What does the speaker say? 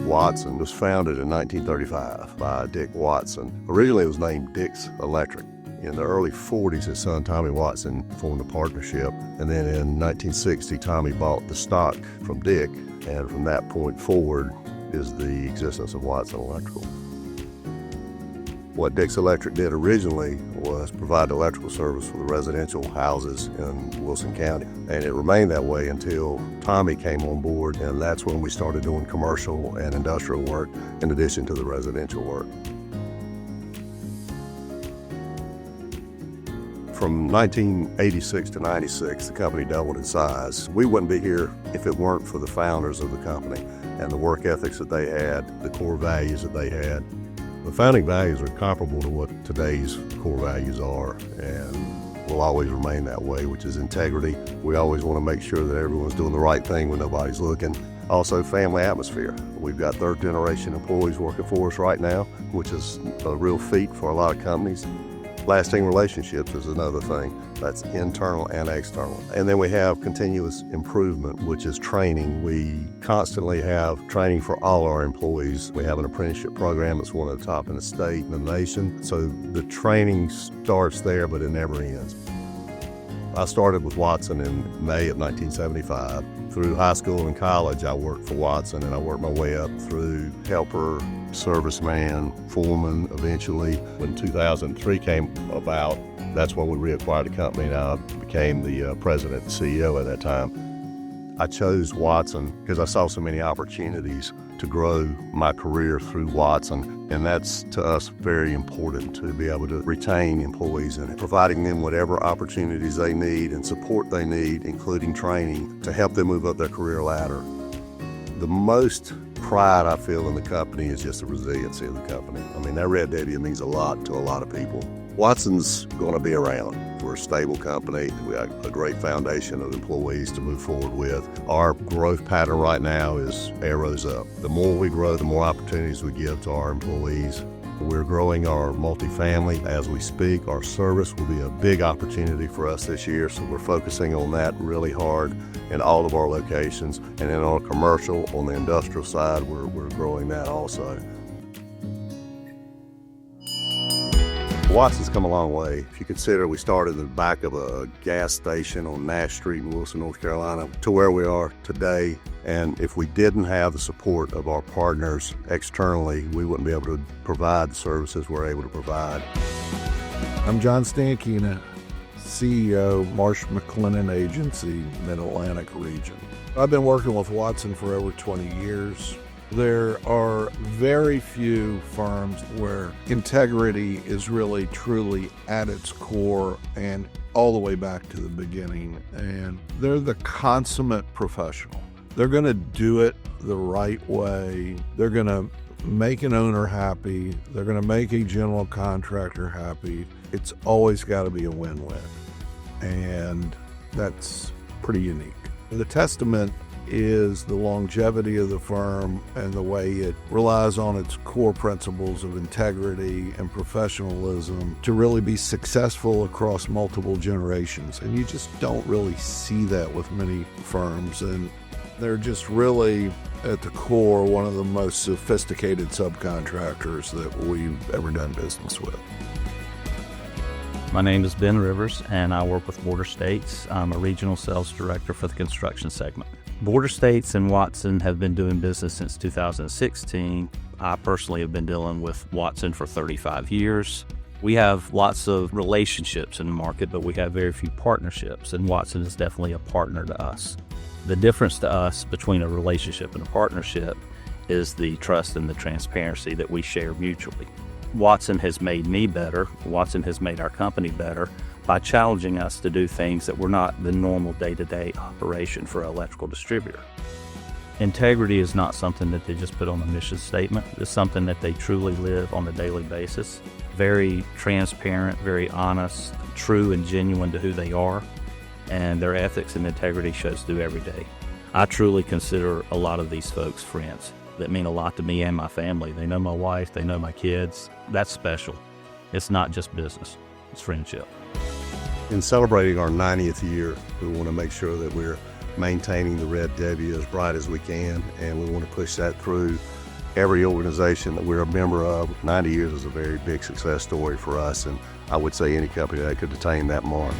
Watson was founded in 1935 by Dick Watson. Originally it was named Dick's Electric. In the early 40s, his son Tommy Watson formed a partnership, and then in 1960, Tommy bought the stock from Dick, and from that point forward is the existence of Watson Electrical. What Dick's Electric did originally was provide electrical service for the residential houses in Wilson County, and it remained that way until Tommy came on board, and that's when we started doing commercial and industrial work in addition to the residential work. From 1986 to 96, the company doubled in size. We wouldn't be here if it weren't for the founders of the company and the work ethics that they had, the core values that they had. The founding values are comparable to what today's core values are, and will always remain that way, which is integrity. We always want to make sure that everyone's doing the right thing when nobody's looking. Also, family atmosphere. We've got third-generation employees working for us right now, which is a real feat for a lot of companies. Lasting relationships is another thing. That's internal and external. And then we have continuous improvement, which is training. We constantly have training for all our employees. We have an apprenticeship program that's one of the top in the state and the nation. So the training starts there, but it never ends. I started with Watson in May of 1975. Through high school and college, I worked for Watson, and I worked my way up through helper, serviceman, foreman. Eventually, when 2003 came about, that's when we reacquired the company, and I became the president and CEO at that time. I chose Watson because I saw so many opportunities to grow my career through Watson, and that's to us very important, to be able to retain employees and providing them whatever opportunities they need and support they need, including training, to help them move up their career ladder. The most pride I feel in the company is just the resiliency of the company. I mean, that red W means a lot to a lot of people. Watson's going to be around. We're a stable company. We have a great foundation of employees to move forward with. Our growth pattern right now is arrows up. The more we grow, the more opportunities we give to our employees. We're growing our multifamily as we speak. Our service will be a big opportunity for us this year, so we're focusing on that really hard in all of our locations. And then on commercial, on the industrial side, we're growing that also. Watson's come a long way. If you consider we started in the back of a gas station on Nash Street in Wilson, North Carolina, to where we are today. And if we didn't have the support of our partners externally, we wouldn't be able to provide the services we're able to provide. I'm John Stankina, CEO, Marsh McLennan Agency, Mid-Atlantic region. I've been working with Watson for over 20 years. There are very few firms where integrity is really truly at its core and all the way back to the beginning. And they're the consummate professional. They're going to do it the right way. They're going to make an owner happy. They're going to make a general contractor happy. It's always got to be a win-win. And that's pretty unique. The testament is the longevity of the firm and the way it relies on its core principles of integrity and professionalism to really be successful across multiple generations. And you just don't really see that with many firms. And they're just really, at the core, one of the most sophisticated subcontractors that we've ever done business with. My name is Ben Rivers, and I work with Border States. I'm a regional sales director for the construction segment. Border States and Watson have been doing business since 2016. I personally have been dealing with Watson for 35 years. We have lots of relationships in the market, but we have very few partnerships, and Watson is definitely a partner to us. The difference to us between a relationship and a partnership is the trust and the transparency that we share mutually. Watson has made me better. Watson has made our company better by challenging us to do things that were not the normal day-to-day operation for an electrical distributor. Integrity is not something that they just put on a mission statement. It's something that they truly live on a daily basis. Very transparent, very honest, true and genuine to who they are, and their ethics and integrity shows through every day. I truly consider a lot of these folks friends that mean a lot to me and my family. They know my wife, they know my kids. That's special. It's not just business, it's friendship. In celebrating our 90th year, we want to make sure that we're maintaining the red W as bright as we can, and we want to push that through every organization that we're a member of. 90 years is a very big success story for us, and I would say any company that could attain that mark.